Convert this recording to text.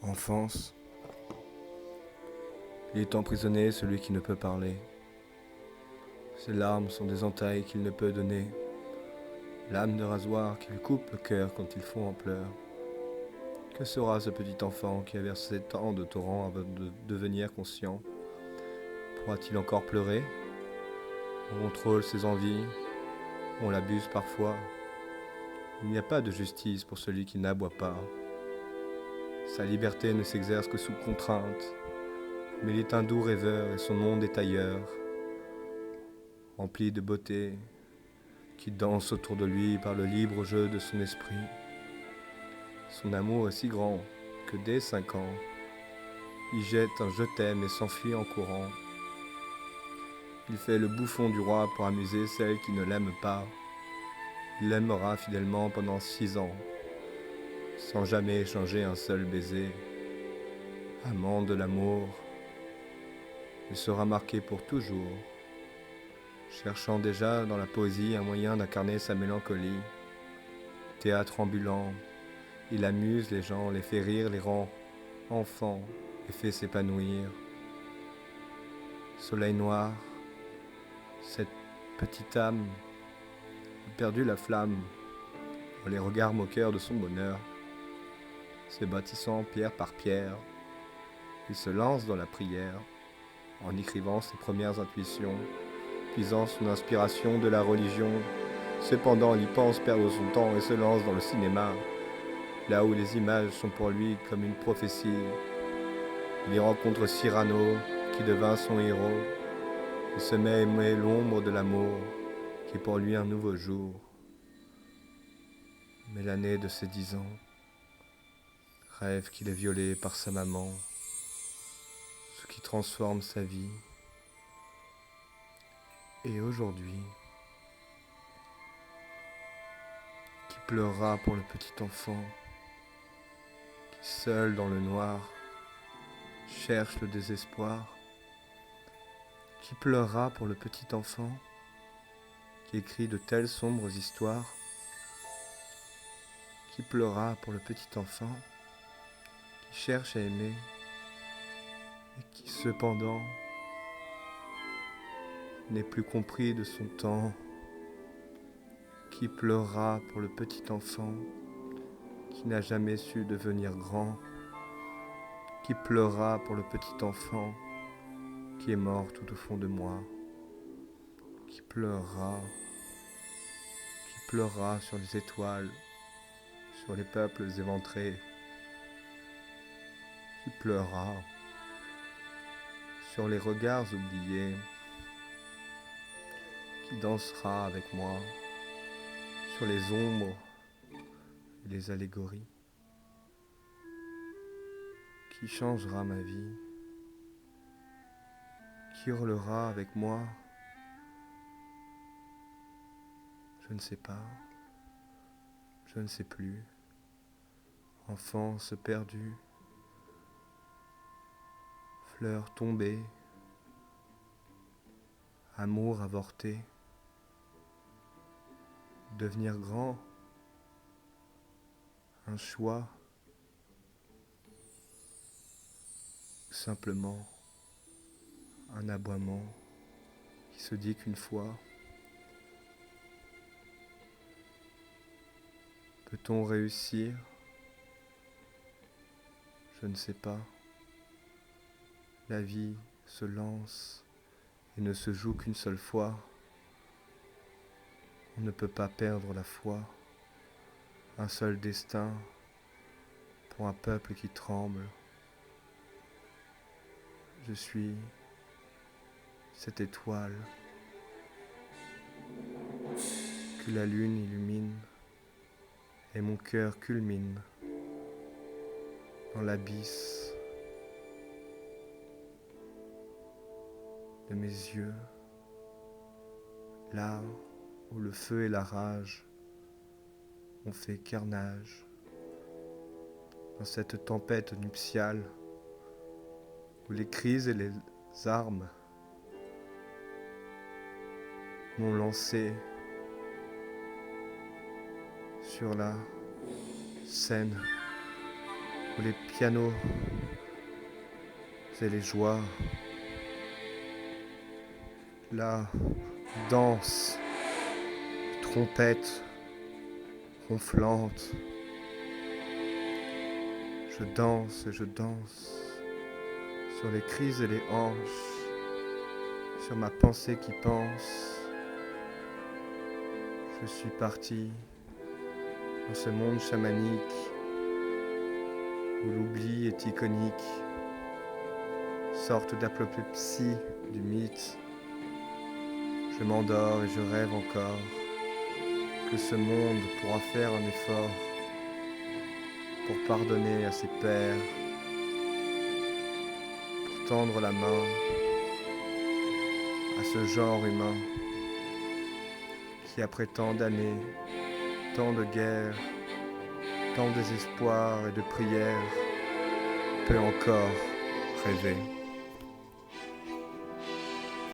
Enfance, il est emprisonné celui qui ne peut parler. Ses larmes sont des entailles qu'il ne peut donner, lame de rasoir qui lui coupe le cœur quand il fond en pleurs. Que sera ce petit enfant qui a versé tant de torrents avant de devenir conscient? Pourra-t-il encore pleurer? On contrôle ses envies, on l'abuse parfois. Il n'y a pas de justice pour celui qui n'aboie pas. Sa liberté ne s'exerce que sous contrainte, mais il est un doux rêveur et son monde est ailleurs, rempli de beauté, qui danse autour de lui par le libre jeu de son esprit. Son amour est si grand que dès 5 ans, il jette un je t'aime et s'enfuit en courant. Il fait le bouffon du roi pour amuser celle qui ne l'aime pas. Il l'aimera fidèlement pendant 6 ans, sans jamais échanger un seul baiser. Amant de l'amour, il sera marqué pour toujours, cherchant déjà dans la poésie un moyen d'incarner sa mélancolie. Théâtre ambulant, il amuse les gens, les fait rire, les rend enfants, les fait s'épanouir. Soleil noir, cette petite âme a perdu la flamme dans les regards moqueurs de son bonheur. Se bâtissant pierre par pierre, il se lance dans la prière, en écrivant ses premières intuitions, puisant son inspiration de la religion. Cependant, il y pense perdre son temps et se lance dans le cinéma, là où les images sont pour lui comme une prophétie. Il y rencontre Cyrano, qui devint son héros. Il se met à aimer l'ombre de l'amour, qui est pour lui un nouveau jour. Mais l'année de ses 10 ans, rêve qu'il est violé par sa maman, ce qui transforme sa vie. Et aujourd'hui, qui pleurera pour le petit enfant, qui seul dans le noir, cherche le désespoir, qui pleurera pour le petit enfant, qui écrit de telles sombres histoires, qui pleurera pour le petit enfant, qui cherche à aimer, et qui cependant n'est plus compris de son temps, qui pleurera pour le petit enfant, qui n'a jamais su devenir grand, qui pleurera pour le petit enfant, qui est mort tout au fond de moi, qui pleurera sur les étoiles, sur les peuples éventrés, qui pleurera sur les regards oubliés, qui dansera avec moi sur les ombres et les allégories, qui changera ma vie, qui hurlera avec moi. Je ne sais pas, je ne sais plus. Enfance perdue, fleurs tombées, amour avorté, devenir grand, un choix, ou simplement un aboiement qui se dit qu'une fois, peut-on réussir? Je ne sais pas. La vie se lance et ne se joue qu'une seule fois. On ne peut pas perdre la foi. Un seul destin pour un peuple qui tremble. Je suis cette étoile que la lune illumine et mon cœur culmine dans l'abysse de mes yeux, là où le feu et la rage ont fait carnage, dans cette tempête nuptiale où les crises et les armes m'ont lancé sur la scène où les pianos et les joies, la danse, trompette ronflante. Je danse et je danse sur les cris et les hanches, sur ma pensée qui pense. Je suis parti dans ce monde chamanique où l'oubli est iconique, sorte d'apoplexie du mythe. Je m'endors et je rêve encore que ce monde pourra faire un effort pour pardonner à ses pères, pour tendre la main à ce genre humain qui, après tant d'années, tant de guerres, tant de désespoir et de prières, peut encore rêver.